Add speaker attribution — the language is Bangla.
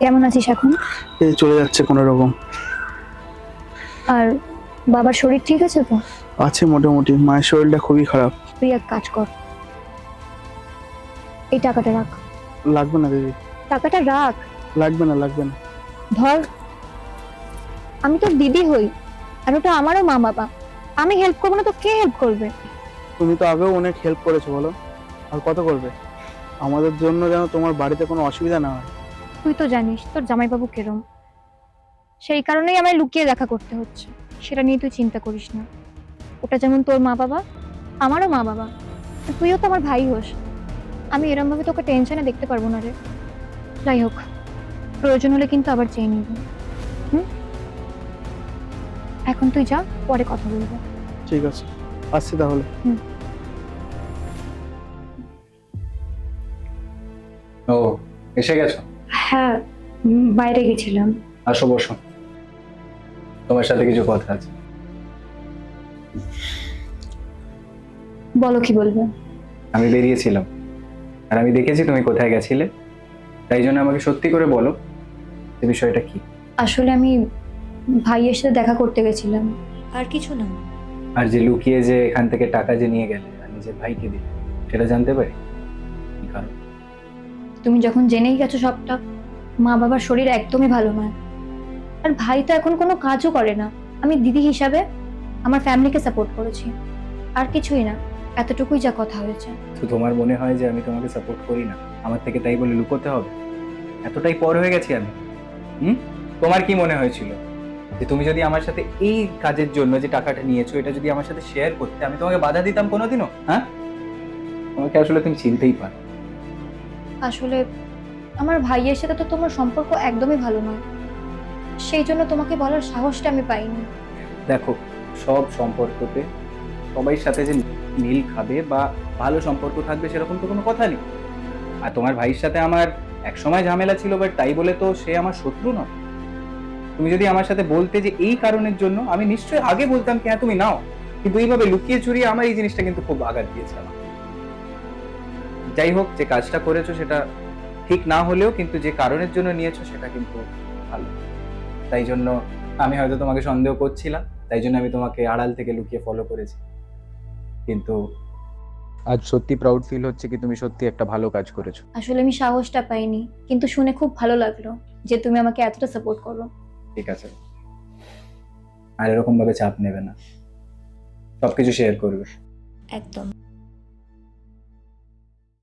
Speaker 1: কেমন আছিস এখন?
Speaker 2: এই চলে যাচ্ছে কোনো রকম।
Speaker 1: আর বাবার শরীর ঠিক আছে তো?
Speaker 2: আছে মোটামুটি, মায়ের শরীরটা খুবই খারাপ।
Speaker 1: তুই এক কাজ কর, এই টাকাটা রাখ।
Speaker 2: লাগবে না দিদি,
Speaker 1: টাকাটা রাখ।
Speaker 2: লাগবে না লাগবে না।
Speaker 1: ধর, আমি তোর দিদি হই, আর ওটা আমারও মা বাবা। আমি হেল্প করবো না তো কে হেল্প করবে?
Speaker 2: তুমি তো আগেও অনেক হেল্প করেছো, বলো আর কত করবে? আমাদের জন্য যেন তোমার বাড়িতে কোনো অসুবিধা না হয়।
Speaker 1: তুই তো জানিস তোর জামাইবাবু কেরম, সেই কারণেই আমায় লুকিয়ে দেখা করতে হচ্ছে। সেটা নিয়ে তুই চিন্তা করিস না। ওটা যেমন তোর মা বাবা, আমারও মা বাবা। আর তুইও তো আমার ভাই হোস। আমি এরম ভাবে তোকে টেনশনে দেখতে পারবো না রে। যাই হোক, প্রয়োজন হলে কিন্তু আবার চেয়ে নিবি। হুম, এখন তুই যা, পরে কথা বলবো।
Speaker 2: ঠিক আছে, আসছি তাহলে।
Speaker 3: ও, এসে গেছো?
Speaker 1: হ্যাঁ, বাইরে গেছিলাম।
Speaker 3: আসো, বসো। তোমার সাথে কিছু কথা আছে।
Speaker 1: বলো কি বলবে?
Speaker 3: আমি বেরিয়েছিলাম, আর আমি দেখেছি তুমি কোথায় গেছিলে। তাই জন্য আমাকে সত্যি করে বলো যে বিষয়টা কি।
Speaker 1: আসলে আমি ভাইয়ের সাথে দেখা করতে গেছিলাম, আর কিছু না।
Speaker 3: আর যে লুকিয়ে যে এখান থেকে টাকা যে নিয়ে গেলে আর নিজের ভাইকে দিলে, সেটা জানতে পারি কি কারণ?
Speaker 1: তুমি যখন জেনেই গেছো সবটা, মা বাবার শরীর একদমই ভালো নয়। আর ভাই তো এখন কোনো কাজও করে না। আমি দিদি হিসাবে আমার ফ্যামিলিকে সাপোর্ট করেছি, আর কিছুই না। এতটুকুই যা কথা হয়েছে।
Speaker 3: তো তোমার মনে হয় যে আমি তোমাকে সাপোর্ট করি না, আমার থেকে তাই বলে লুকোতে হবে? এতটাই পর হয়ে গেছি আমি। তোমার কি মনে হয়েছিল যে তুমি যদি আমার সাথে এই কাজের জন্য যে টাকাটা নিয়েছো, এটা যদি আমার সাথে শেয়ার করতে, আমি তোমাকে বাধা দিতাম কোনোদিনও? হ্যাঁ, তোমাকে আসলে তুমি চিনতেই পারো।
Speaker 1: আসলে আমার ভাইয়ের সাথে তো তোমার সম্পর্ক একদমই ভালো নয়, সেই জন্য তোমাকে বলার সাহসটা আমি পাইনি।
Speaker 3: দেখো, সব সম্পর্কতে সবাই সাথে যে মিল খাবে বা ভালো সম্পর্ক থাকবে সেরকম তো কোনো কথা নেই। আর তোমার ভাইয়ের সাথে আমার একসময় ঝামেলা ছিল, বাট তাই বলে তো সে আমার শত্রু নয়। তুমি যদি আমার সাথে বলতে যে এই কারণের জন্য, আমি নিশ্চয়ই আগে বলতাম কি হ্যাঁ তুমি নাও, কিন্তু এইভাবে লুকিয়ে চুরিয়ে আমার এই জিনিসটা কিন্তু খুব আঘাত দিয়েছে আমার। যাই হোক, যে কাজটা করেছো সেটা ঠিক না হলেও কিন্তু যে কারণের জন্য নিয়েছো সেটা কিন্তু ভালো। তাই জন্য আমি হয়তো তোমাকে সন্দেহ করছিলাম, তাই জন্য আমি তোমাকে আড়াল থেকে লুকিয়ে ফলো করেছি। কিন্তু আজ সত্যি প্রাউড ফিল হচ্ছে কি তুমি সত্যি একটা ভালো কাজ করেছো।
Speaker 1: আসলে আমি সাহসটা পাইনি, কিন্তু শুনে খুব ভালো লাগলো যে তুমি আমাকে এতটা সাপোর্ট করো।
Speaker 3: ঠিক আছে, আর এরকম ভাবে চাপ নেবে না, সবকিছু শেয়ার করবে।
Speaker 1: একদম।